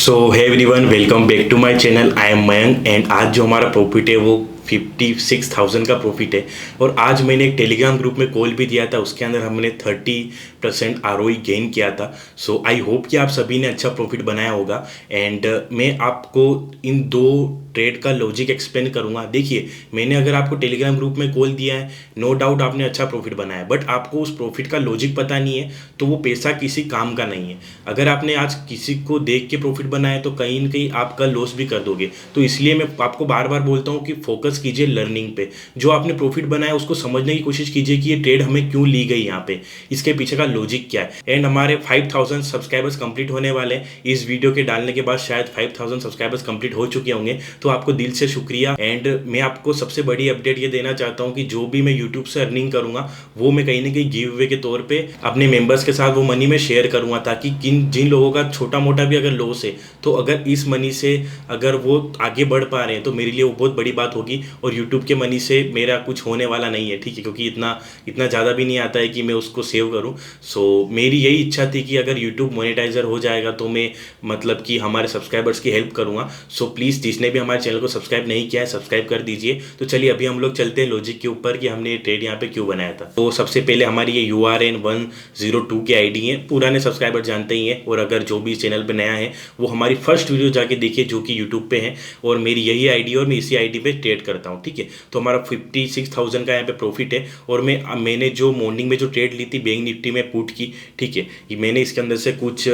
So hi everyone, welcome back to my channel. I am Mayank and आज जो हमारा profit है वो 56,000 का प्रॉफिट है। और आज मैंने एक टेलीग्राम ग्रुप में कॉल भी दिया था, उसके अंदर हमने 30% ROI गेन किया था। सो आई होप कि आप सभी ने अच्छा प्रॉफिट बनाया होगा। एंड मैं आपको इन दो ट्रेड का लॉजिक एक्सप्लेन करूंगा। देखिए, मैंने अगर आपको टेलीग्राम ग्रुप में कॉल दिया है, नो डाउट आपने अच्छा प्रॉफिट बनाया, बट आपको उस प्रॉफिट का लॉजिक पता नहीं है तो वो पैसा किसी काम का नहीं है। अगर आपने आज किसी को देख के प्रॉफिट बनाया तो कहीं ना कहीं आपका लॉस भी कर दोगे। तो इसलिए मैं आपको बार बार बोलता हूँ कि फोकस कीजिए लर्निंग पे। जो आपने प्रॉफिट बनाया उसको समझने की कोशिश कीजिए कि ये ट्रेड हमें क्यों ली गई यहाँ पे, इसके पीछे का लॉजिक क्या है। एंड हमारे 5,000 सब्सक्राइबर्स कंप्लीट होने वाले हैं। इस वीडियो के डालने के बाद शायद 5,000 सब्सक्राइबर्स कंप्लीट हो चुके होंगे, तो आपको दिल से शुक्रिया। एंड मैं आपको सबसे बड़ी अपडेट ये देना चाहता हूँ कि जो भी मैं यूट्यूब से अर्निंग करूंगा वो मैं कहीं ना कहीं गिव अवे के तौर पे अपने मेंबर्स के साथ वो मनी में शेयर करूंगा, ताकि जिन लोगों का छोटा मोटा भी अगर लॉस है तो अगर इस मनी से अगर वो आगे बढ़ पा रहे हैं तो मेरे लिए वो बहुत बड़ी बात होगी। और यूट्यूब के मनी से मेरा कुछ होने वाला नहीं है, ठीक है, क्योंकि इतना इतना ज़्यादा भी नहीं आता है कि मैं उसको सेव करूँ। सो मेरी यही इच्छा थी कि अगर यूट्यूब मोनेटाइजर हो जाएगा तो मैं मतलब कि हमारे सब्सक्राइबर्स की हेल्प करूँगा। सो प्लीज़ जिसने भी हमारे चैनल को सब्सक्राइब नहीं किया है सब्सक्राइब कर दीजिए। तो चलिए अभी हम लोग चलते हैं लॉजिक के ऊपर कि हमने ये ट्रेड यहाँ पे क्यों बनाया था। तो सबसे पहले हमारी ये URN102 की आईडी है, पुराने सब्सक्राइबर जानते ही हैं। और अगर जो भी चैनल पे नया है वो हमारी फर्स्ट वीडियो जाके देखिए जो कि यूट्यूब पे है। और मेरी यही आईडी और मैं इसी आईडी पे ट्रेड करता हूँ, ठीक है। तो हमारा 56,000 का यहाँ पे प्रॉफिट है। और मैंने जो मॉर्निंग में जो ट्रेड ली थी बैंक निफ्टी में पुट की, ठीक है, मैंने इसके अंदर से कुछ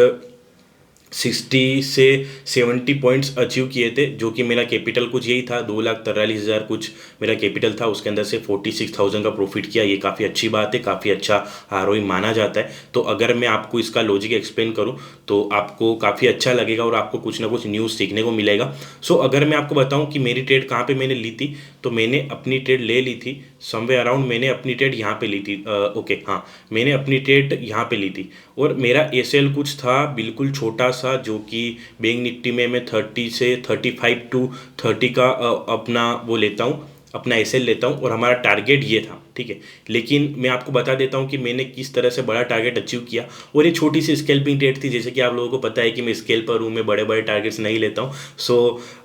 60 से 70 पॉइंट्स अचीव किए थे, जो कि मेरा कैपिटल कुछ यही था, 2,43,000 कुछ मेरा कैपिटल था। उसके अंदर से 46,000 का प्रॉफिट किया। ये काफ़ी अच्छी बात है, काफ़ी अच्छा ROI माना जाता है। तो अगर मैं आपको इसका लॉजिक एक्सप्लेन करूँ तो आपको काफ़ी अच्छा लगेगा और आपको कुछ ना कुछ न्यूज़ सीखने को मिलेगा। सो अगर मैं आपको बताऊँ कि मेरी ट्रेड कहाँ पर मैंने ली थी, तो मैंने अपनी ट्रेड ले ली थी समवे अराउंड, मैंने अपनी ट्रेड यहाँ पे ली थी। ओके हाँ, मैंने अपनी ट्रेड यहाँ पे ली थी। और मेरा ACL कुछ था बिल्कुल छोटा सा, जो कि बैंक निफ्टी में मैं 30 से 35 टू 30 का अपना वो लेता हूँ, अपना ACL लेता हूँ। और हमारा टारगेट ये था, ठीक है। लेकिन मैं आपको बता देता हूँ कि मैंने किस तरह से बड़ा टारगेट अचीव किया। और ये छोटी सी स्केल्पिंग ट्रेड थी, जैसे कि आप लोगों को पता है कि मैं स्केल पर हूँ, मैं बड़े बड़े टारगेट्स नहीं लेता हूँ। सो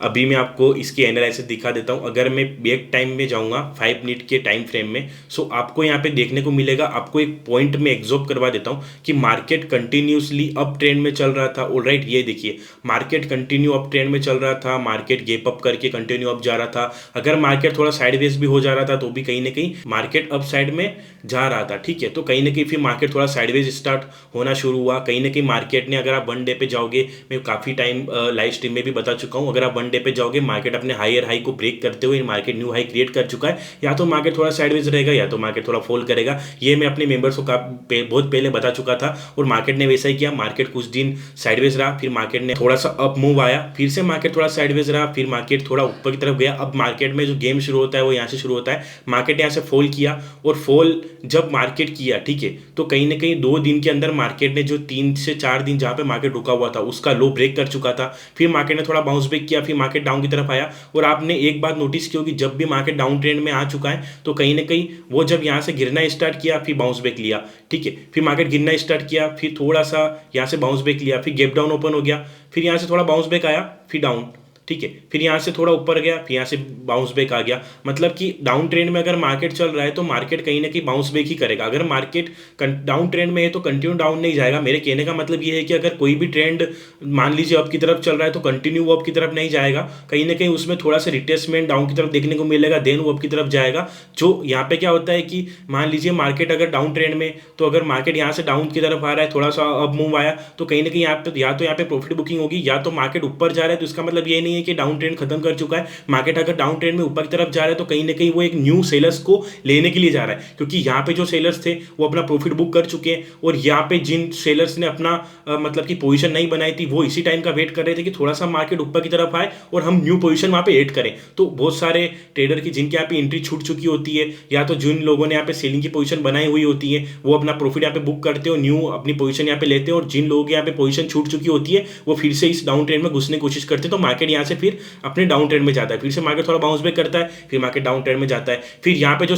अभी मैं आपको इसकी एनालिसिस दिखा देता हूँ। अगर मैं बैक टाइम में जाऊँगा 5 मिनट के टाइम फ्रेम में, सो आपको यहाँ पे देखने को मिलेगा, आपको एक पॉइंट में एग्जॉर्ब करवा देता हूँ कि मार्केट कंटिन्यूसली अप ट्रेंड में चल रहा था। ऑलराइट, ये देखिए मार्केट कंटिन्यू अप ट्रेंड में चल रहा था, मार्केट गैप अप करके कंटिन्यू अप जा रहा था। अगर मार्केट थोड़ा साइडवेज भी हो जा रहा था तो भी कहीं ना कहीं मार्केट अप साइड में जा रहा था, ठीक है। तो कहीं ना कहीं फिर मार्केट थोड़ा साइडवेज स्टार्ट होना शुरू हुआ। कहीं ना कहीं मार्केट ने, अगर आप 1 डे पे जाओगे, मैं काफ़ी टाइम लाइव स्ट्रीम में भी बता चुका हूँ, अगर आप 1 डे पे जाओगे मार्केट अपने हायर हाई को ब्रेक करते हुए मार्केट न्यू हाई क्रिएट कर चुका है। या तो मार्केट थोड़ा साइडवेज रहेगा या तो मार्केट थोड़ा फॉल करेगा। ये मैं अपने मेंबर्स को बहुत पहले बता चुका था और मार्केट ने वैसा ही किया। मार्केट कुछ दिन साइडवेज रहा, फिर मार्केट ने थोड़ा सा अप मूव आया, फिर से मार्केट थोड़ा साइडवेज रहा, फिर मार्केट थोड़ा ऊपर की तरफ गया। अब मार्केट में जो गेम शुरू होता है वो यहाँ से शुरू होता है। मार्केट यहाँ से फॉल किया और फॉल जब मार्केट किया, ठीक है, तो कहीं ना कहीं 2 दिन के अंदर मार्केट ने जो 3 से 4 दिन जहाँ पे मार्केट रुका हुआ था उसका लो ब्रेक कर चुका था। फिर मार्केट ने थोड़ा बाउंस बैक किया, फिर मार्केट डाउन की तरफ आया। और आपने एक बात नोटिस की होगी, जब भी मार्केट डाउन ट्रेंड में आ चुका है तो कहीं ना कहीं वो जब यहाँ से गिरना स्टार्ट किया फिर बाउंस बैक लिया, ठीक है, फिर मार्केट गिरना स्टार्ट किया, फिर थोड़ा सा यहाँ से बाउंस बैक लिया, फिर गैप डाउन ओपन हो गया, फिर यहाँ से थोड़ा बाउंस बैक आया, फिर डाउन, ठीक है, फिर यहाँ से थोड़ा ऊपर गया, फिर यहाँ से बाउंस बैक आ गया। मतलब कि डाउन ट्रेंड में अगर मार्केट चल रहा है तो मार्केट कहीं ना कहीं बाउंस बैक ही करेगा। अगर मार्केट डाउन ट्रेंड में है तो कंटिन्यू डाउन नहीं जाएगा। मेरे कहने का मतलब ये है कि अगर कोई भी ट्रेंड मान लीजिए अप की तरफ चल रहा है तो कंटिन्यू वो अप की तरफ नहीं जाएगा, कहीं ना कहीं उसमें थोड़ा सा रिट्रेसमेंट डाउन की तरफ देखने को मिलेगा, देन वो अप की तरफ जाएगा। जो यहाँ पे क्या होता है कि मान लीजिए मार्केट अगर डाउन ट्रेंड में, तो अगर मार्केट यहाँ से डाउन की तरफ आ रहा है, थोड़ा सा अप मूव आया, तो कहीं ना कहीं यहाँ पे या तो यहाँ पे प्रॉफिट बुकिंग होगी, या तो मार्केट ऊपर जा रहा है तो इसका मतलब ये नहीं है कि डाउन ट्रेंड खत्म कर चुका है। मार्केट अगर डाउन ट्रेंड में ऊपर की तरफ जा रहा है तो कहीं ना कहीं वो एक न्यू सेलर्स को लेने के लिए जा रहा है, क्योंकि यहाँ पे जो सेलर्स थे वो अपना प्रॉफिट बुक कर चुके हैं। और यहाँ पे जिन सेलर्स ने अपना मतलब कि पोजीशन नहीं बनाई थी वो इसी टाइम का वेट कर रहे थे कि थोड़ा सा मार्केट ऊपर की तरफ आए और हम न्यू पोजीशन वहाँ पे ऐड करें। तो बहुत सारे ट्रेडर की जिनके यहाँ पे एंट्री छूट चुकी होती है, या तो जिन लोगों ने यहाँ पे सेलिंग की पोजीशन बनाई हुई होती है, वो अपना प्रॉफिट यहाँ पे बुक करते हो, न्यू अपनी पोजीशन यहाँ पे लेते हैं। और जिन लोगों की यहाँ पे पोजीशन छूट चुकी होती है वो फिर से इस डाउन ट्रेंड में घुसने की कोशिश करते हैं, तो मार्केट यहाँ से फिर अपने डाउन ट्रेंड में जाता है, फिर से मार्केट थोड़ा बाउंस बैक करता है, फिर मार्केट डाउन ट्रेंड में जाता है। फिर यहाँ पे जो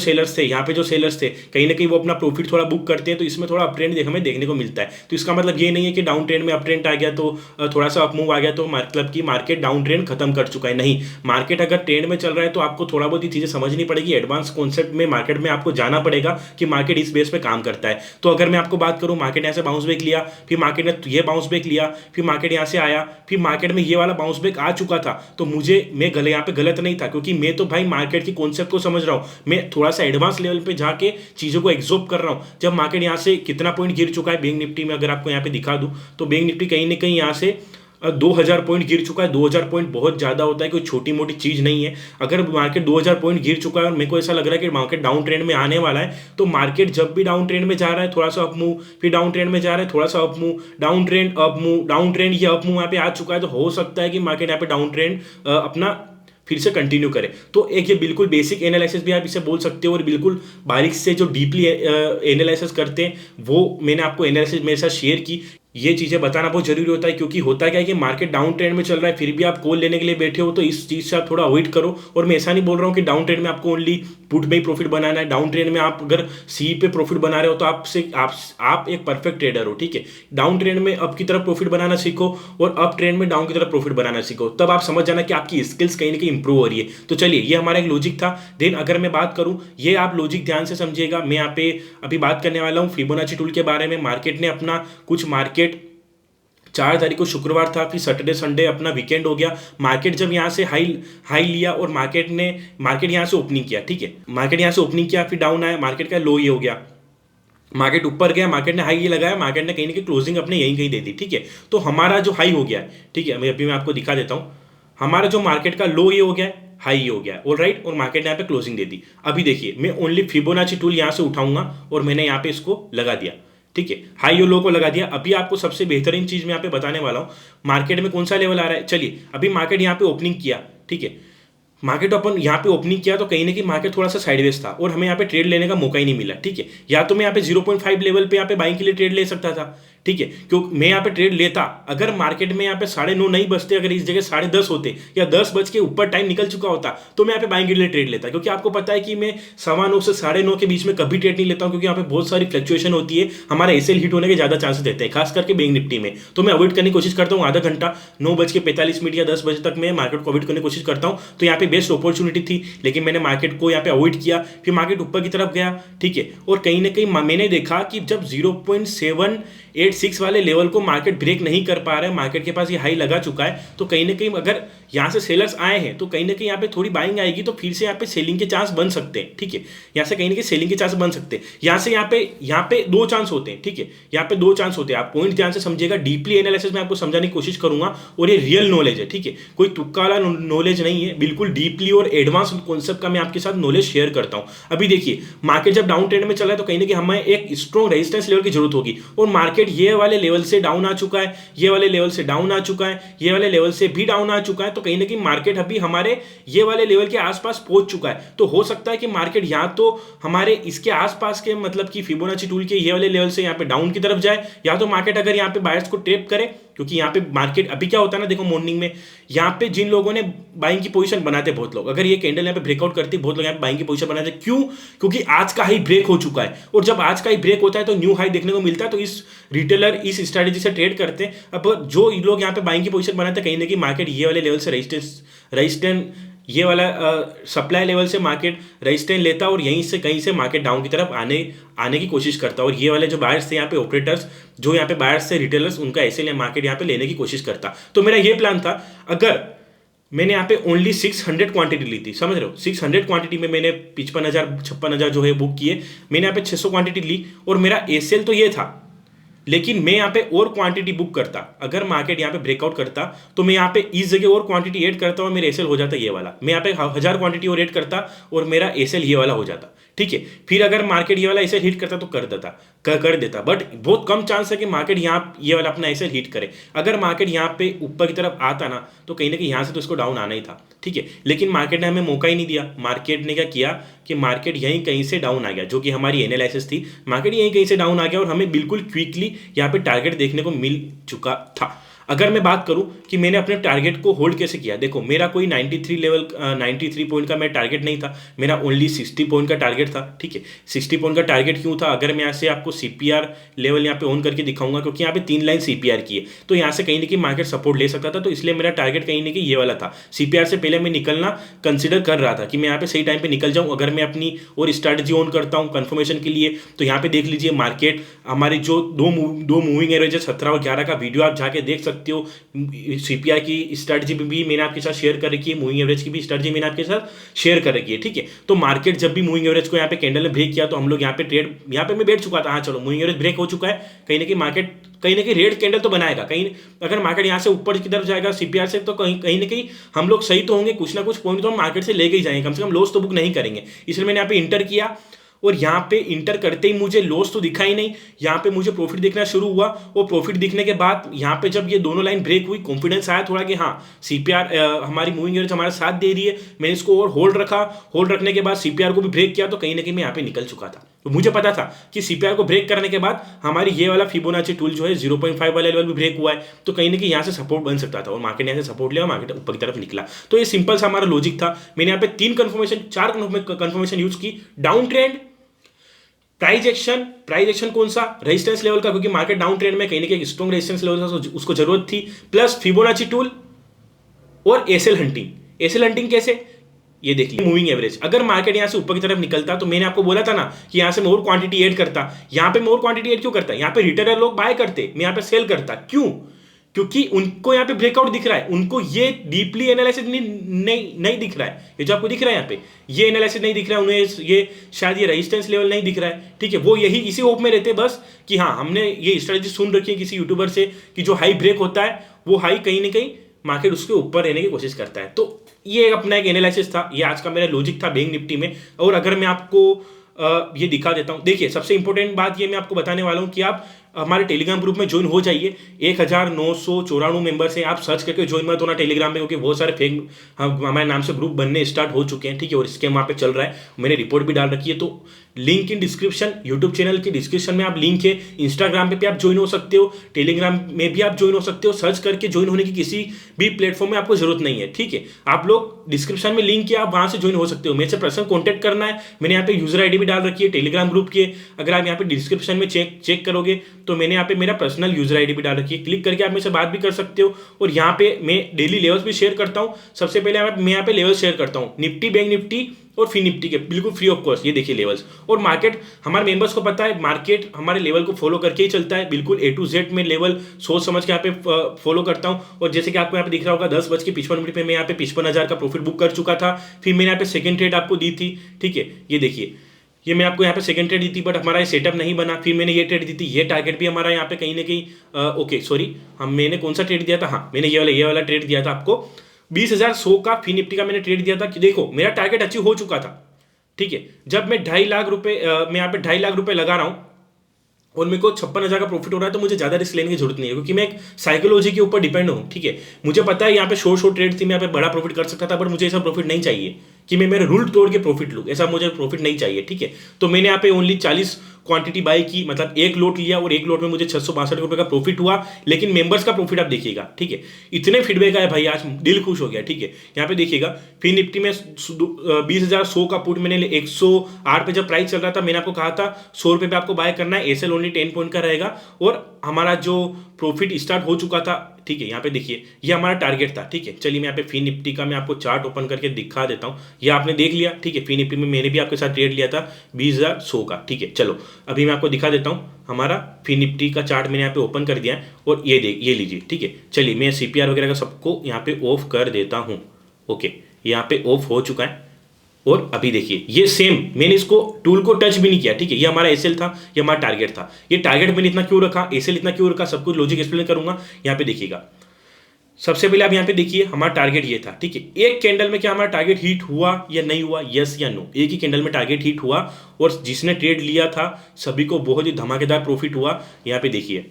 सेलर्स थे कहीं ना कहीं वो अपना प्रॉफिट थोड़ा बुक करते हैं, तो इसमें थोड़ा अप ट्रेंड हमें देखने को मिलता है। तो इसका मतलब ये नहीं है कि डाउन ट्रेंड में अप ट्रेंड आ गया तो थोड़ा सा अप मूव आ गया तो मतलब कि मार्केट डाउन ट्रेंड खत्म कर चुका है, नहीं। मार्केट अगर ट्रेंड में चल रहा है तो आपको थोड़ा बहुत ही चीजें समझनी पड़ेगी, एडवांस कॉन्सेप्ट में मार्केट में आपको जाना पड़ेगा कि मार्केट इस बेस पे काम करता है। तो अगर मैं आपको बात करूं, मार्केट यहाँ से बाउंस बैक लिया, फिर मार्केट ने ये बाउंस बैक लिया, फिर मार्केट यहाँ से आया, फिर मार्केट में ये वाला बाउंस बैक आ चुका था, तो मैं यहाँ पे गलत नहीं था, क्योंकि मैं तो भाई मार्केट की कॉन्सेप्ट को समझ रहा हूँ, मैं थोड़ा सा एडवांस लेवल पे जाके चीजों को एब्जॉर्ब कर रहा हूँ। जब मार्केट यहाँ से कितना पॉइंट गिर चुका है बैंक निफ्टी में, अगर आपको यहाँ पे दिखा दूं तो बैंक निफ्टी कहीं ना कहीं यहाँ से 2000 पॉइंट गिर चुका है। 2000 पॉइंट बहुत ज़्यादा होता है, कोई छोटी मोटी चीज़ नहीं है। अगर मार्केट 2000 पॉइंट गिर चुका है और मेरे को ऐसा लग रहा है कि मार्केट डाउन ट्रेंड में आने वाला है, तो मार्केट जब भी डाउन ट्रेंड में जा रहा है थोड़ा सा अप मूव, फिर डाउन ट्रेंड में जा रहा है थोड़ा सा up move, down trend up move, down trend ये अप मूव यहाँ पे आ चुका है, तो हो सकता है कि मार्केट यहाँ पे डाउन ट्रेंड अपना फिर से कंटिन्यू करे। तो एक ये बिल्कुल बेसिक एनालिसिस भी आप इसे बोल सकते हो, और बिल्कुल बारीक से जो डीपली एनालिसिस करते हैं वो मैंने आपको एनालिसिस मेरे साथ शेयर की। ये चीज़ें बताना बहुत जरूरी होता है, क्योंकि होता क्या है कि मार्केट डाउन ट्रेंड में चल रहा है फिर भी आप कॉल लेने के लिए बैठे हो, तो इस चीज़ से आप थोड़ा अवॉइड करो। और मैं ऐसा नहीं बोल रहा हूँ कि डाउन ट्रेंड में आपको ओनली पुट में ही प्रॉफिट बनाना है। डाउन ट्रेंड में आप अगर सी पे प्रॉफिट बना रहे हो तो आप एक परफेक्ट ट्रेडर हो, ठीक है। डाउन ट्रेंड में अप की तरफ प्रॉफिट बनाना सीखो और अप ट्रेंड में डाउन की तरफ प्रॉफिट बनाना सीखो, तब आप समझ जाना कि आपकी स्किल्स कहीं ना कहीं इंप्रूव हो रही है। तो चलिए, ये हमारा एक लॉजिक था। देन अगर मैं बात करूं, ये आप लॉजिक ध्यान से समझिएगा, मैं यहाँ पे अभी बात करने वाला हूँ फिबोनाची टूल के बारे में। मार्केट ने अपना कुछ 4 तारीख को शुक्रवार था, फिर सैटरडे संडे अपना वीकेंड हो गया। मार्केट जब यहाँ से हाई लिया और मार्केट यहाँ से ओपनिंग किया, ठीक है, मार्केट यहाँ से ओपनिंग किया, फिर डाउन आया, मार्केट का लो ये हो गया, मार्केट ऊपर गया, मार्केट ने हाई ये लगाया, मार्केट ने कहीं ना कहीं क्लोजिंग अपने यहीं कहीं दे दी, ठीक है। तो हमारा जो हाई हो गया है, ठीक है, मैं आपको दिखा देता हूँ, हमारा जो मार्केट का लो ये हो गया है, हाई ये हो गया है, ऑलराइट, और मार्केट ने यहाँ पे क्लोजिंग दे दी। अभी देखिए, मैं ओनली फिबोनाची टूल यहाँ से उठाऊंगा और मैंने यहाँ पे इसको लगा दिया, ठीक है, हाई और लो को लगा दिया। अभी आपको सबसे बेहतरीन चीज मैं यहाँ पे बताने वाला हूँ, मार्केट में कौन सा लेवल आ रहा है। चलिए, अभी मार्केट यहाँ पे ओपनिंग किया, ठीक है, मार्केट अपन यहाँ पे ओपनिंग किया तो कहीं ना कहीं मार्केट थोड़ा सा साइडवेज था और हमें यहाँ पे ट्रेड लेने का मौका ही नहीं मिला, ठीक है। या तो मैं यहाँ पे 0.5 लेवल पे यहाँ पे बाइंग के लिए ट्रेड ले सकता था, ठीक है, क्योंकि मैं यहाँ पे ट्रेड लेता, अगर मार्केट में यहाँ पे 9:30 नहीं बजते, अगर इस जगह 10:30 होते या 10 बज के ऊपर टाइम निकल चुका होता, तो मैं यहाँ पे बाइंग के लिए ट्रेड लेता। क्योंकि आपको पता है कि मैं 9:15 से 9:30 के बीच में कभी ट्रेड नहीं लेता हूँ, क्योंकि यहाँ पे बहुत सारी फ्लक्चुएशन होती है, हमारा एसएल हिट होने के ज्यादा चांसेस रहते हैं, खास करके बैंक निफ्टी में। तो मैं अवॉइड करने की कोशिश करता हूँ, आधा घंटा 9:45 या 10 बजे तक मैं मार्केट को अवॉइड करने की कोशिश करता हूँ। तो यहाँ पे बेस्ट अपॉर्चुनिटी थी, लेकिन मैंने मार्केट को यहाँ पे अवॉइड किया, फिर मार्केट ऊपर की तरफ गया, ठीक है, और कहीं ना कहीं मैंने देखा कि जब 0.786 वाले लेवल को मार्केट ब्रेक नहीं कर पा रहा है, मार्केट के पास ये हाई लगा चुका है, तो कहीं ना कहीं अगर यहाँ से सेलर्स आए हैं तो कहीं ना कहीं यहाँ पे थोड़ी बाइंग आएगी, तो फिर से यहाँ पे सेलिंग के चांस बन सकते हैं, ठीक है, यहाँ से कहीं ना कहीं सेलिंग के चांस बन सकते हैं। यहाँ पे 2 चांस होते हैं, ठीक है, यहाँ पे 2 चांस होते हैं। आप पॉइंट ध्यान से समझिएगा, डीपली एनालिसिस में आपको समझाने की कोशिश करूंगा, और ये रियल नॉलेज है, ठीक है, कोई तुक्का वाला नॉलेज नहीं है, बिल्कुल डीपली और एडवांस कॉन्सेप्ट का मैं आपके साथ नॉलेज शेयर करता हूं। अभी देखिए, मार्केट जब डाउन ट्रेंड में चला है तो कहीं ना कहीं हमें एक स्ट्रॉन्ग रेजिस्टेंस लेवल की जरूरत होगी, और मार्केट ये वाले लेवल से डाउन आ चुका है, ये वाले लेवल से डाउन आ चुका है, ये वाले लेवल से भी डाउन आ चुका है, तो कहीं ना कहीं मार्केट अभी हमारे ये वाले लेवल के आसपास पहुंच चुका है। तो हो सकता है कि मार्केट या तो हमारे इसके आसपास के मतलब कि फिबोनाची टूल के ये वाले लेवल से यहाँ पे डाउन की तरफ जाए, या तो मार्केट अगर यहाँ पे बायर्स को ट्रैप करे, क्योंकि यहाँ पे मार्केट अभी क्या होता है ना, देखो मॉर्निंग में यहाँ पे जिन लोगों ने बाइंग की पोजीशन बनाते बहुत लोग, अगर ये कैंडल यहाँ पे ब्रेकआउट करती, बहुत लोग यहाँ पे बाइंग की पोजीशन बनाते, क्यों? क्योंकि आज का हाई ब्रेक हो चुका है, और जब आज का हाई ब्रेक होता है तो न्यू हाई देखने को मिलता है, तो इस रिटेलर इस स्ट्रेटेजी से ट्रेड करते हैं। अब जो लोग यहाँ पे बाइंग की पोजीशन बनाते हैं, कहीं ना कहीं मार्केट ये वाले लेवल से रेजिस्टेंस ये वाला सप्लाई लेवल से मार्केट रेजिस्टेंस लेता और यहीं से कहीं से मार्केट डाउन की तरफ आने की कोशिश करता, और ये वाले जो बायर्स थे यहाँ पे ऑपरेटर्स, जो यहाँ पे बायर्स थे रिटेलर्स, उनका ऐसे मार्केट यहाँ पे लेने की कोशिश करता। तो मेरा ये प्लान था, अगर मैंने यहाँ पे ओनली 600 क्वांटिटी ली थी, समझ रहे हो, 600 क्वांटिटी में मैंने 55,000 जो है बुक किए, मैंने यहाँ पे 600 क्वांटिटी ली, और मेरा एसएल तो ये था, लेकिन मैं यहाँ पे और क्वांटिटी बुक करता, अगर मार्केट यहाँ पे ब्रेकआउट करता तो मैं यहाँ पे इस जगह और क्वांटिटी ऐड करता और मेरा एसएल हो जाता ये वाला, मैं यहाँ पे 1000 क्वांटिटी और ऐड करता और मेरा एसएल ये वाला हो जाता, ठीक है। फिर अगर मार्केट ये वाला एसएल हिट करता तो कर देता, बट बहुत कम चांस है कि मार्केट यहाँ ये वाला अपना एसएल हिट करे। अगर मार्केट यहाँ पे ऊपर की तरफ आता ना, तो कहीं ना कहीं यहाँ से तो इसको डाउन आना ही था, ठीक है, लेकिन मार्केट ने हमें मौका ही नहीं दिया। मार्केट ने क्या किया कि मार्केट यहीं कहीं से डाउन आ गया, जो कि हमारी एनालिसिस थी, मार्केट यहीं कहीं से डाउन आ गया और हमें बिल्कुल क्विकली यहाँ पे टारगेट देखने को मिल चुका था। अगर मैं बात करूं कि मैंने अपने टारगेट को होल्ड कैसे किया, देखो मेरा कोई 93 पॉइंट का मेरा टारगेट नहीं था, मेरा ओनली 60 पॉइंट का टारगेट था। ठीक है, 60 पॉइंट का टारगेट क्यों था, अगर मैं यहाँ से आपको सीपीआर लेवल यहाँ पे ऑन करके दिखाऊंगा, क्योंकि यहाँ पे 3 लाइन सीपीआर की है, तो यहाँ से कहीं ना कहीं मार्केट सपोर्ट ले सकता था, तो इसलिए मेरा टारगेट कहीं ना कहीं ये वाला था। सीपीआर से पहले मैं निकलना कंसिडर कर रहा था कि मैं यहाँ पे सही टाइम पे निकल जाऊँ। अगर मैं अपनी और स्ट्रैटेजी ऑन करता हूँ कन्फर्मेशन के लिए, तो यहाँ पे देख लीजिए मार्केट हमारी जो दो मूविंग एवरेज है 17 और 11 का वीडियो आप जाके देख सकते हो। सीपीआर की स्ट्रैटेजी भी मैंने आपके साथ शेयर कर रखी है, मूविंग एवरेज की भी स्ट्रैटेजी मैंने आपके साथ शेयर कर रखी है। ठीक है, तो मार्केट जब भी मूविंग एवरेज को यहाँ पे कैंडल ने ब्रेक किया, तो हम लोग यहाँ पे ट्रेड, यहाँ पे मैं बैठ चुका था, हाँ चलो मूविंग एवरेज ब्रेक हो चुका है, कहीं ना कहीं मार्केट कहीं ना कहीं रेड कैंडल तो बनाएगा। कहीं अगर मार्केट यहाँ से ऊपर की तरफ जाएगा सीपीआर से, तो कहीं ना कहीं हम लोग सही तो होंगे, कुछ ना कुछ पॉइंट तो हम मार्केट से लेके ही जाएंगे, कम से कम लॉस तो बुक नहीं करेंगे। इसलिए मैंने यहाँ पे इंटर किया, और यहाँ पे इंटर करते ही मुझे लॉस तो दिखा ही नहीं, यहाँ पे मुझे प्रॉफिट दिखना शुरू हुआ। और प्रॉफिट दिखने के बाद यहाँ पे जब ये दोनों लाइन ब्रेक हुई, कॉन्फिडेंस आया थोड़ा कि हाँ सीपीआर हमारी मूविंग एवरेज हमारा साथ दे रही है। मैंने इसको और होल्ड रखा, होल्ड रखने के बाद सीपीआर को भी ब्रेक किया, तो कहीं ना कहीं मैं यहाँ पे निकल चुका था। तो मुझे पता था कि सीपीआर को ब्रेक करने के बाद हमारी ये वाला फिबोनाची टूल जो है 0.5 वाला लेवल भी ब्रेक हुआ है, तो कहीं ना कहीं यहाँ से सपोर्ट बन सकता था, और मार्केट ने यहाँ से सपोर्ट लिया, मार्केट ऊपर की तरफ निकला। तो ये सिंपल सा हमारा लॉजिक था। मैंने यहाँ पे 4 कंफर्मेशन यूज की, डाउन ट्रेंड, प्राइस एक्शन कौन सा, रेजिस्टेंस लेवल का, क्योंकि मार्केट डाउन ट्रेंड में कहीं ना कहीं स्ट्रॉन्ग रेजिस्टेंस लेवल था, उसको जरूरत थी, प्लस फिबोनाची टूल और एसएल हंटिंग। एसएल हंटिंग कैसे, ये देखिए मूविंग एवरेज, अगर मार्केट यहां से ऊपर की तरफ निकलता, तो मैंने आपको बोला था ना कि यहां से मैं और क्वांटिटी ऐड करता। यहां पे मैं और क्वांटिटी ऐड क्यों करता, यहां पे रिटेलर लोग बाय करते, मैं यहां पे सेल करता। क्यों, क्योंकि उनको यहाँ पे ब्रेकआउट दिख रहा है, उनको ये डीपली एनालिसिस नहीं दिख रहा है। ये जो आपको दिख रहा है यहाँ पे, ये एनालिसिस नहीं दिख रहा है उन्हें, ये शायद ये रेजिस्टेंस लेवल नहीं दिख रहा है। ठीक है, वो यही इसी होप में रहते बस कि हाँ हमने ये स्ट्रेटजी सुन रखी है किसी यूट्यूबर से कि जो हाई ब्रेक होता है, वो हाई कहीं ना कहीं मार्केट उसके ऊपर रहने की कोशिश करता है। तो ये अपना एक एनालिसिस था, ये आज का मेरा लॉजिक था बैंक निफ्टी में। और अगर मैं आपको ये दिखा देता हूं, देखिए सबसे इंपॉर्टेंट बात ये मैं आपको बताने वाला हूं कि आप हमारे टेलीग्राम ग्रुप में ज्वाइन हो जाइए। 1994 मेंबर्स हैं, आप सर्च करके ज्वाइन मत होना टेलीग्राम में, क्योंकि बहुत सारे फेक हमारे नाम से ग्रुप बनने स्टार्ट हो चुके हैं। ठीक है, और इसके वहाँ पे चल रहा है, मैंने रिपोर्ट भी डाल रखी है। तो link in description, YouTube channel की डिस्क्रिप्शन में आप लिंक है, इंस्टाग्राम पे भी आप ज्वाइन हो सकते हो, टेलीग्राम में भी आप ज्वाइन हो सकते हो। सर्च करके ज्वाइन होने की किसी भी प्लेटफॉर्म में आपको जरूरत नहीं है। ठीक है, आप लोग डिस्क्रिप्शन में लिंक किया, आप वहां से ज्वाइन हो सकते हो। मेरे से पर्सनल कॉन्टैक्ट करना है, मैंने यहाँ पे यूजर आईडी भी डाल रखी है टेलीग्राम ग्रुप की। अगर आप यहाँ पे डिस्क्रिप्शन में चेक करोगे, तो मैंने यहाँ पे मेरा पर्सनल यूजर आईडी भी डाल रखी है, क्लिक करके आप मेरे से बात भी कर सकते हो। और यहाँ पे मैं डेली लेवल्स भी शेयर करता हूँ। सबसे पहले मैं यहाँ पे लेवल शेयर करता हूँ, निफ्टी, बैंक निफ्टी और फिन निफ्टी के, बिल्कुल फ्री ऑफ कॉस्ट। ये देखिए लेवल्स, और मार्केट हमारे मेंबर्स को पता है, मार्केट हमारे लेवल को फॉलो करके ही चलता है, बिल्कुल A to Z में लेवल सोच समझ के यहाँ पे फॉलो करता हूँ। और जैसे कि आपको यहाँ पे दिख रहा होगा 10:55 पे मैं यहाँ पे 55,000 का प्रॉफिट बुक कर चुका था। फिर मैंने यहाँ पे सेकंड ट्रेड आपको दी थी। ठीक है, ये देखिए, ये मैं आपको यहाँ पे सेकंड ट्रेड दी थी, बट हमारा ये सेटअप नहीं बना। फिर मैंने ये ट्रेड दी थी, ये टारगेट भी हमारा यहाँ पे कहीं ना कहीं ओके सॉरी, मैंने कौन सा ट्रेड दिया था, हाँ मैंने ये वाला ट्रेड दिया था आपको 20,100 का फिन निफ्टी का मैंने ट्रेड दिया था। कि देखो मेरा टारगेट अचीव हो चुका था। ठीक है, जब मैं 2.5 लाख रुपए मैं यहाँ पे 2.5 लाख रुपए लगा रहा हूँ और मेरे को 56,000 का प्रॉफिट हो रहा है, तो मुझे ज्यादा रिस्क लेने की जरूरत नहीं है, क्योंकि मैं एक साइकोलॉजी के ऊपर डिपेंड हूँ। ठीक है, मुझे पता है यहाँ पे शॉर्ट ट्रेड थी, मैं यहाँ पे बड़ा प्रॉफिट कर सकता था, बट मुझे ऐसा प्रॉफिट नहीं चाहिए कि मैं मेरे रूल तोड़ के प्रॉफिट लूँ, ऐसा मुझे प्रॉफिट नहीं चाहिए। ठीक है, तो मैंने यहाँ पे ओनली 40 क्वांटिटी बाय की, मतलब एक लोट लिया, और एक लोट में मुझे 662 रुपए का प्रॉफिट हुआ। लेकिन मेंबर्स का प्रॉफिट आप देखिएगा। ठीक है, इतने फीडबैक आए भाई, आज दिल खुश हो गया। ठीक है, यहाँ पे देखिएगा फिर निफ्टी में 20,100 का पुट मैंने 108 पे जब प्राइस चल रहा था, मैंने आपको कहा था 100 रुपए पे आपको बाय करना है, एसएल ओनली 10 पॉइंट का रहेगा, और हमारा जो प्रॉफिट स्टार्ट हो चुका था। ठीक है, यहाँ पे देखिए ये हमारा टारगेट था। ठीक है, चलिए मैं यहाँ पे फिन निफ्टी का मैं आपको चार्ट ओपन करके दिखा देता हूँ। ये आपने देख लिया। ठीक है, फिन निफ्टी में मैंने भी आपके साथ ट्रेड लिया था 20,100 का। ठीक है, चलो अभी मैं आपको दिखा देता हूँ, हमारा फिन निफ्टी का चार्ट मैंने यहाँ पे ओपन कर दिया है, और ये लीजिए। ठीक है, चलिए मैं सीपीआर वगैरह का सबको यहाँ पे ऑफ कर देता हूँ। ओके, यहाँ पे ऑफ हो चुका है, और अभी देखिए ये सेम, मैंने इसको टूल को टच भी नहीं किया। ठीक है, ये हमारा एसएल था, ये हमारा टारगेट था। ये टारगेट मैंने इतना क्यों रखा, एसएल इतना क्यों रखा, सब कुछ लॉजिक एक्सप्लेन करूंगा। यहाँ पे देखिएगा, सबसे पहले आप यहाँ पे देखिए हमारा टारगेट ये था। ठीक है, एक कैंडल में क्या हमारा टारगेट हिट हुआ या नहीं हुआ, यस या नो, एक ही कैंडल में टारगेट हिट हुआ, और जिसने ट्रेड लिया था सभी को बहुत ही धमाकेदार प्रॉफिट हुआ। यहाँ पे देखिए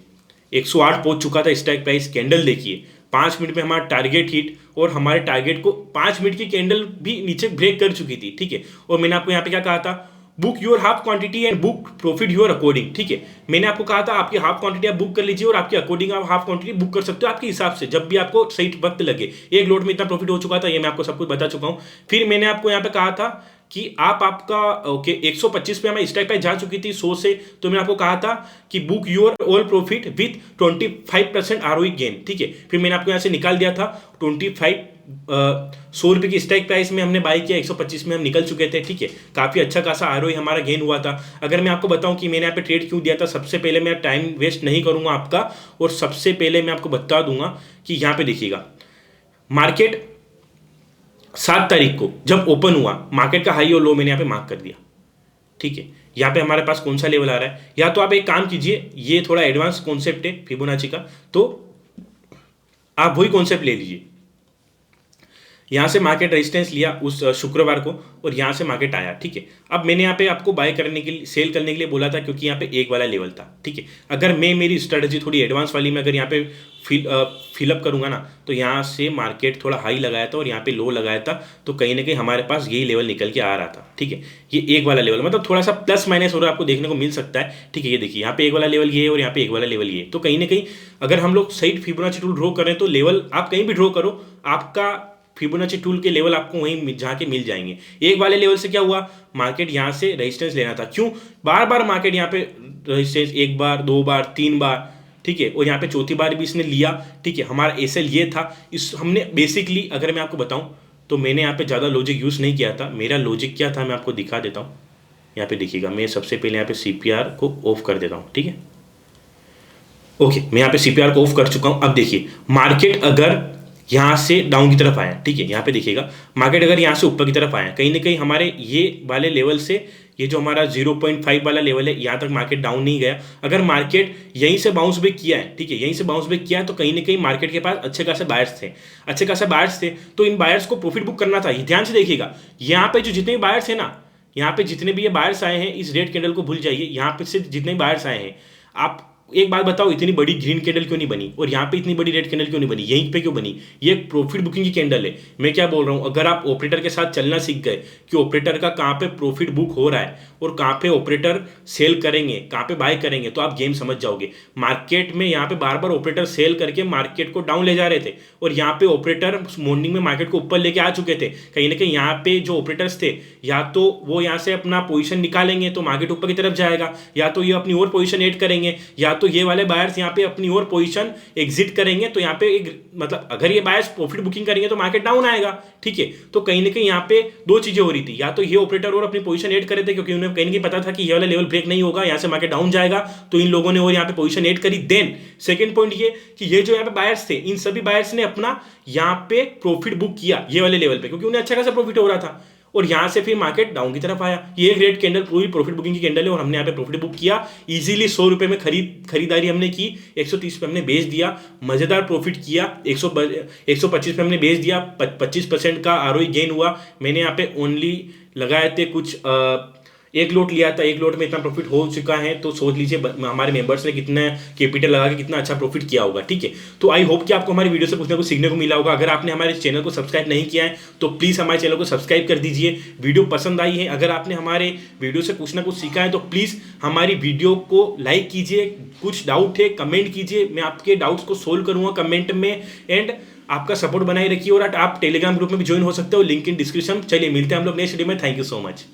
108 पहुंच चुका था स्ट्राइक प्राइस। कैंडल देखिए 5 मिनट में हमारा टारगेट हिट, और हमारे टारगेट को 5 मिनट की कैंडल भी नीचे ब्रेक कर चुकी थी। ठीक है, और मैंने आपको यहाँ पे क्या कहा था, book your half quantity and book profit your according. ठीक है, मैंने आपको कहा था आपकी हाफ क्वांटिटी आप बुक कर लीजिए और आपके अकॉर्डिंग आप हाफ क्वांटिटी बुक कर सकते हो आपके हिसाब से, जब भी आपको सही वक्त लगे। एक लोट में इतना प्रॉफिट हो चुका था, ये मैं आपको सब कुछ बता चुका हूं। फिर मैंने आपको यहाँ पे कहा था कि आपका ओके 125 पे हमें स्ट्राइक प्राइस जा चुकी थी 100 से, तो मैंने आपको कहा था कि book your all profit with 25% ROE gain. ठीक है, फिर मैंने आपको यहाँ से निकाल दिया था 100 रुपये की स्ट्राइक प्राइस में हमने बाई किया, 125 में हम निकल चुके थे। ठीक है, काफ़ी अच्छा खासा आरओई हमारा गेन हुआ था। अगर मैं आपको बताऊं कि मैंने यहाँ पे ट्रेड क्यों दिया था, सबसे पहले मैं टाइम वेस्ट नहीं करूंगा आपका, और सबसे पहले मैं आपको बता दूंगा कि यहाँ पे देखिएगा मार्केट 7 तारीख को जब ओपन हुआ, मार्केट का हाई और लो मैंने यहाँ पे मार्क कर दिया। ठीक है, यहाँ पे हमारे पास कौन सा लेवल आ रहा है, या तो आप एक काम कीजिए, ये थोड़ा एडवांस कॉन्सेप्ट है फिबोनाची का, तो आप वही कॉन्सेप्ट ले लीजिए। यहाँ से मार्केट रेजिस्टेंस लिया उस शुक्रवार को और यहाँ से मार्केट आया। ठीक है, अब मैंने यहाँ पे आपको बाय करने के लिए, सेल करने के लिए बोला था, क्योंकि यहाँ पे एक वाला लेवल था। ठीक है, अगर मैं मेरी स्ट्रेटजी थोड़ी एडवांस वाली में अगर यहाँ पे फिलअप करूंगा ना, तो यहाँ से मार्केट थोड़ा हाई लगाया था और यहाँ पे लो लगाया था, तो कहीं ना कहीं हमारे पास यही लेवल निकल के आ रहा था। ठीक है, ये एक वाला लेवल मतलब थोड़ा सा प्लस माइनस हो रहा है, आपको देखने को मिल सकता है। ठीक है, ये देखिए यहाँ पे एक वाला लेवल ये है और यहाँ पे एक वाला लेवल ये है, तो कहीं ना कहीं अगर हम लोग सही फिबोनाची टूल ड्रॉ करें तो लेवल आप कहीं भी ड्रॉ करो, आपका फिबोनाची टूल के लेवल आपको वहीं जाके मिल जाएंगे। एक वाले लेवल से क्या हुआ, मार्केट यहाँ से रेजिस्टेंस लेना था, क्यों बार बार मार्केट यहाँ पे रेजिस्टेंस 1 बार 2 बार 3 बार, ठीक है, और यहाँ पे चौथी बार भी इसने लिया। ठीक है, हमारा एसएल ये था, इस हमने बेसिकली अगर मैं आपको बताऊं तो मैंने यहाँ पे ज़्यादा लॉजिक यूज़ नहीं किया था। मेरा लॉजिक क्या था मैं आपको दिखा देता हूँ। यहाँ पे देखिएगा, मैं सबसे पहले यहाँ पे CPR को ऑफ कर देता हूँ। ठीक है, ओके, मैं यहाँ पे CPR को ऑफ कर चुका हूँ। अब देखिए मार्केट अगर यहाँ से डाउन की तरफ आया, ठीक है, यहाँ पे देखिएगा मार्केट अगर यहाँ से ऊपर की तरफ आया, कहीं ना कहीं हमारे ये वाले लेवल से, ये जो हमारा 0.5 वाला लेवल है, यहाँ तक मार्केट डाउन नहीं गया। अगर मार्केट यहीं से बाउंस बैक किया है, ठीक है, यहीं से बाउंस बैक किया है, तो कहीं ना कहीं मार्केट के पास अच्छे खासे बायर्स थे, तो इन बायर्स को प्रॉफिट बुक करना था। ध्यान से देखिएगा, यहाँ पे जो जितने भी बायर्स है ना, यहाँ पे जितने भी ये बायर्स आए हैं, इस रेड कैंडल को भूल जाइए, यहाँ पे से जितने भी बायर्स आए हैं, आप एक बात बताओ, इतनी बड़ी ग्रीन कैंडल क्यों नहीं बनी और यहाँ पे इतनी बड़ी रेड कैंडल क्यों नहीं बनी, यहीं पे क्यों बनी? ये एक प्रॉफिट बुकिंग की कैंडल है। मैं क्या बोल रहा हूँ, अगर आप ऑपरेटर के साथ चलना सीख गए कि ऑपरेटर का कहाँ पे प्रॉफिट बुक हो रहा है और कहाँ पे ऑपरेटर सेल करेंगे, कहाँ पे बाय करेंगे, तो आप गेम समझ जाओगे। मार्केट में यहाँ पे बार बार ऑपरेटर सेल करके मार्केट को डाउन ले जा रहे थे, और यहाँ पे ऑपरेटर मॉर्निंग में मार्केट को ऊपर लेके आ चुके थे। कहीं ना कहीं यहाँ पे जो ऑपरेटर्स थे, या तो वो यहाँ से अपना पोजीशन निकालेंगे तो मार्केट ऊपर की तरफ जाएगा, या तो ये अपनी और पोजीशन ऐड करेंगे, या तो ये वाले बायर्स यहाँ पे अपनी और पोजीशन एग्जिट करेंगे। तो यहाँ पे एक मतलब अगर ये बायर्स प्रॉफिट बुकिंग करेंगे तो मार्केट डाउन आएगा। ठीक है, तो कहीं ना कहीं यहाँ पे दो चीजें हो रही थी, या तो ये ऑपरेटर और अपनी पोजीशन ऐड करे थे, क्योंकि उन्हें कहीं ना कहीं पता था कि ये वाला लेवल ब्रेक नहीं होगा, यहाँ से मार्केट डाउन जाएगा, तो इन लोगों ने और यहाँ पे पोजीशन ऐड करी। देन सेकंड पॉइंट ये कि ये जो यहाँ पे बायर्स थे, इन सभी बायर्स ने अपना यहाँ पे प्रॉफिट बुक किया ये वाले लेवल पे, क्योंकि उन्हें अच्छा खासा प्रॉफिट हो रहा था, और यहाँ से फिर मार्केट डाउन की तरफ आया। ये एक रेड कैंडल पूरी प्रॉफिट बुकिंग की कैंडल है, और हमने यहाँ पे प्रॉफिट बुक किया इजीली। 100 रुपये में खरीदारी हमने की, 130 पे हमने बेच दिया, मजेदार प्रॉफिट किया। 125 पे हमने बेच दिया, 25% का आरओई गेन हुआ। मैंने यहाँ पे ओनली लगाए थे कुछ एक लोट लिया था, एक लोट में इतना प्रॉफिट हो चुका है, तो सोच लीजिए हमारे मेंबर्स ने कितना कैपिटल लगा के कितना अच्छा प्रॉफिट किया होगा। ठीक है, तो आई होप कि आपको हमारी वीडियो से कुछ ना कुछ सीखने को मिला होगा। अगर आपने हमारे चैनल को सब्सक्राइब नहीं किया है तो प्लीज़ हमारे चैनल को सब्सक्राइब कर दीजिए। वीडियो पसंद आई है, अगर आपने हमारे वीडियो से कुछ ना कुछ सीखा है, तो प्लीज़ हमारी वीडियो को लाइक कीजिए। कुछ डाउट है कमेंट कीजिए, मैं आपके डाउट्स को सोल्व करूँगा कमेंट में। एंड आपका सपोर्ट बनाए रखिए, और आप टेलीग्राम ग्रुप में भी ज्वाइन हो सकते हो, लिंक इन डिस्क्रिप्शन। चलिए मिलते हैं हम लोग नेक्स्ट वीडियो में। Thank you so much.